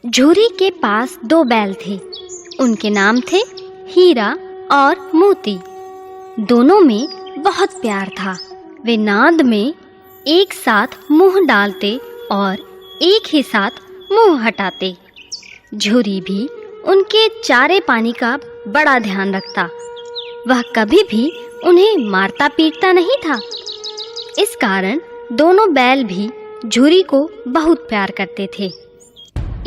झूरी के पास 2 बैल थे। उनके नाम थे हीरा और मोती। दोनों में बहुत प्यार था। वे नाद में एक साथ मुंह डालते और एक ही साथ मुंह हटाते। झूरी भी उनके चारे पानी का बड़ा ध्यान रखता। वह कभी भी उन्हें मारता पीटता नहीं था। इस कारण दोनों बैल भी झूरी को बहुत प्यार करते थे।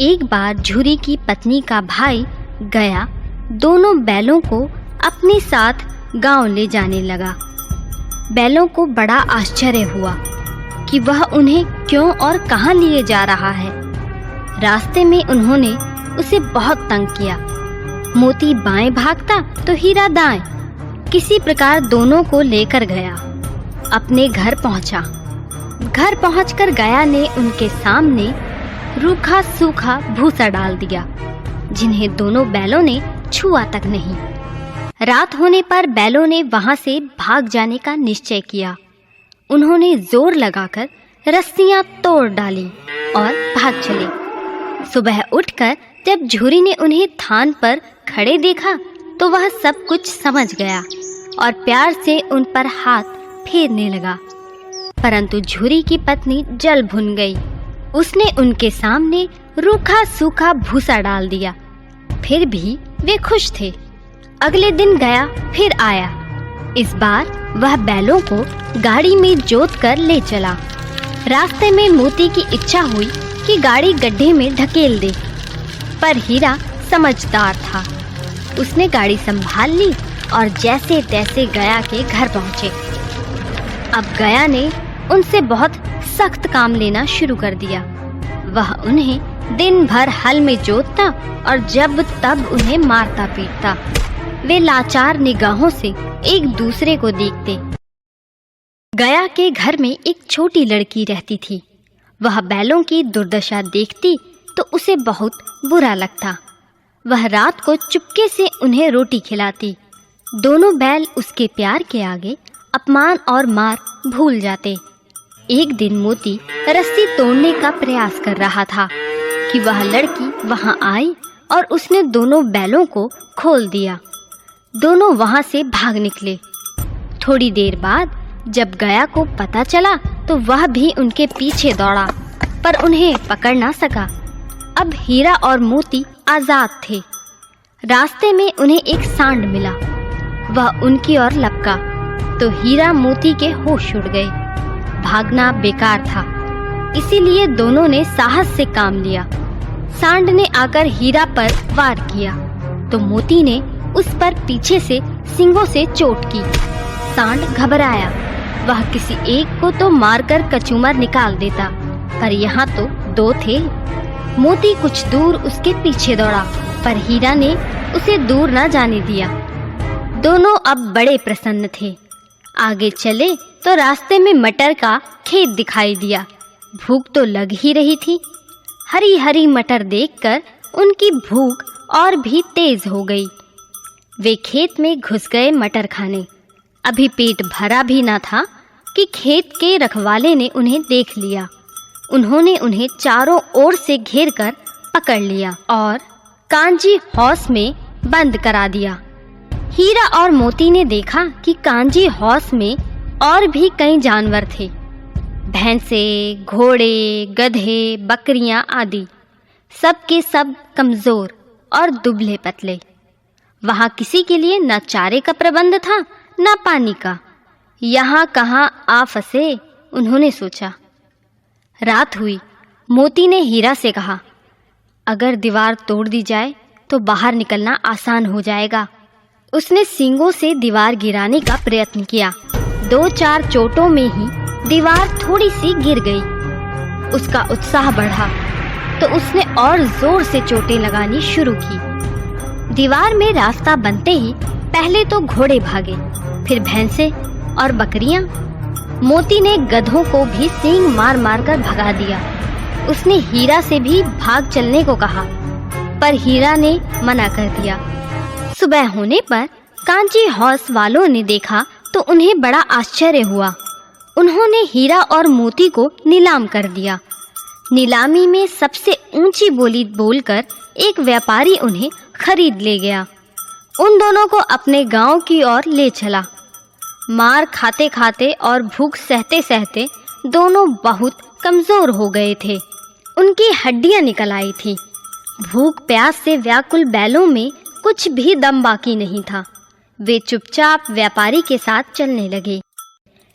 एक बार झूरी की पत्नी का भाई गया दोनों बैलों को अपने साथ गांव ले जाने लगा। बैलों को बड़ा आश्चर्य हुआ कि वह उन्हें क्यों और कहां लिए जा रहा है। रास्ते में उन्होंने उसे बहुत तंग किया। मोती बाएं भागता तो हीरा दाएं। किसी प्रकार दोनों को लेकर गया। अपने घर पहुंचा। घर पहुंचकर गया ने उनके सामने रूखा सूखा भूसा डाल दिया, जिन्हें दोनों बैलों ने छुआ तक नहीं। रात होने पर बैलों ने वहां से भाग जाने का निश्चय किया। उन्होंने जोर लगाकर रस्सियां तोड़ डाली और भाग चले। सुबह उठकर जब झूरी ने उन्हें थान पर खड़े देखा तो वह सब कुछ समझ गया और प्यार से उन पर हाथ फेरने लगा। परंतु झूरी की पत्नी जल भुन गई। उसने उनके सामने रूखा सूखा भूसा डाल दिया। फिर भी वे खुश थे। अगले दिन गया फिर आया। इस बार वह बैलों को गाड़ी में जोत कर ले चला। रास्ते में मोती की इच्छा हुई कि गाड़ी गड्ढे में ढकेल दे, पर हीरा समझदार था। उसने गाड़ी संभाल ली और जैसे तैसे गया के घर पहुंचे। अब गया ने उनसे बहुत सख्त काम लेना शुरू कर दिया। वह उन्हें दिन भर हल में जोतता और जब तब उन्हें मारता पीटता। वे लाचार निगाहों से एक दूसरे को देखते। गया के घर में एक छोटी लड़की रहती थी। वह बैलों की दुर्दशा देखती तो उसे बहुत बुरा लगता। वह रात को चुपके से उन्हें रोटी खिलाती। दोनों बैल उसके प्यार के आगे अपमान और मार भूल जाते। एक दिन मोती रस्सी तोड़ने का प्रयास कर रहा था कि वह लड़की वहां आई और उसने दोनों बैलों को खोल दिया। दोनों वहां से भाग निकले। थोड़ी देर बाद जब गया को पता चला तो वह भी उनके पीछे दौड़ा, पर उन्हें पकड़ ना सका। अब हीरा और मोती आजाद थे। रास्ते में उन्हें एक सांड मिला। वह उनकी ओर लपका तो हीरा मोती के होश उड़ गए। भागना बेकार था, इसीलिए दोनों ने साहस से काम लिया। सांड ने आकर हीरा पर वार किया तो मोती ने उस पर पीछे से सींगों से चोट की। सांड घबराया। वह किसी एक को तो मारकर कचूमर निकाल देता, पर यहाँ तो 2 थे। मोती कुछ दूर उसके पीछे दौड़ा, पर हीरा ने उसे दूर न जाने दिया। दोनों अब बड़े प्रसन्न थे। आगे चले तो रास्ते में मटर का खेत दिखाई दिया। भूख तो लग ही रही थी। हरी हरी मटर देखकर उनकी भूख और भी तेज हो गई। वे खेत में घुस गए मटर खाने। अभी पेट भरा भी न था कि खेत के रखवाले ने उन्हें देख लिया। उन्होंने उन्हें चारों ओर से घेरकर पकड़ लिया और कांजी हौस में बंद करा दिया। हीरा और मोती ने देखा कि कांजी हौस में और भी कई जानवर थे। भैंसे, घोड़े, गधे, बकरियां आदि, सब के सब कमजोर और दुबले पतले। वहां किसी के लिए न चारे का प्रबंध था न पानी का। यहाँ कहाँ आ फंसे, उन्होंने सोचा। रात हुई। मोती ने हीरा से कहा, अगर दीवार तोड़ दी जाए तो बाहर निकलना आसान हो जाएगा। उसने सींगों से दीवार गिराने का प्रयत्न किया। 2-4 चोटों में ही दीवार थोड़ी सी गिर गई। उसका उत्साह बढ़ा तो उसने और जोर से चोटें लगानी शुरू की। दीवार में रास्ता बनते ही पहले तो घोड़े भागे, फिर भैंसे और बकरियां। मोती ने गधों को भी सींग मार मार कर भगा दिया। उसने हीरा से भी भाग चलने को कहा, पर हीरा ने मना कर दिया। सुबह होने पर कांची हौस वालों ने देखा तो उन्हें बड़ा आश्चर्य हुआ। उन्होंने हीरा और मोती को नीलाम कर दिया। नीलामी में सबसे ऊंची बोली बोलकर एक व्यापारी उन्हें खरीद ले गया। उन दोनों को अपने गांव की ओर ले चला। मार खाते खाते और भूख सहते सहते दोनों बहुत कमज़ोर हो गए थे। उनकी हड्डियां निकल आई थी। भूख प्यास से व्याकुल बैलों में कुछ भी दम बाकी नहीं था। वे चुपचाप व्यापारी के साथ चलने लगे।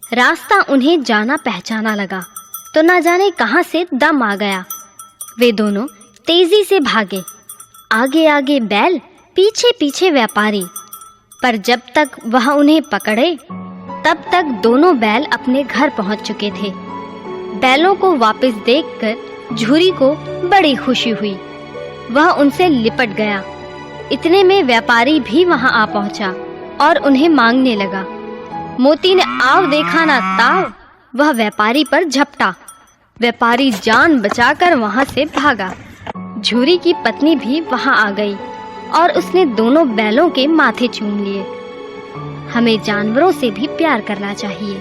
रास्ता उन्हें जाना पहचाना लगा तो ना जाने कहां से दम आ गया। वे दोनों तेजी से भागे, आगे आगे बैल, पीछे पीछे व्यापारी। पर जब तक वह उन्हें पकड़े तब तक दोनों बैल अपने घर पहुंच चुके थे। बैलों को वापस देखकर झूरी को बड़ी खुशी हुई। वह उनसे लिपट गया। इतने में व्यापारी भी वहां आ पहुंचा और उन्हें मांगने लगा। मोती ने आव देखा ना ताव, वह व्यापारी पर झपटा। व्यापारी जान बचाकर वहां से भागा। झूरी की पत्नी भी वहां आ गई और उसने दोनों बैलों के माथे चूम लिए। हमें जानवरों से भी प्यार करना चाहिए।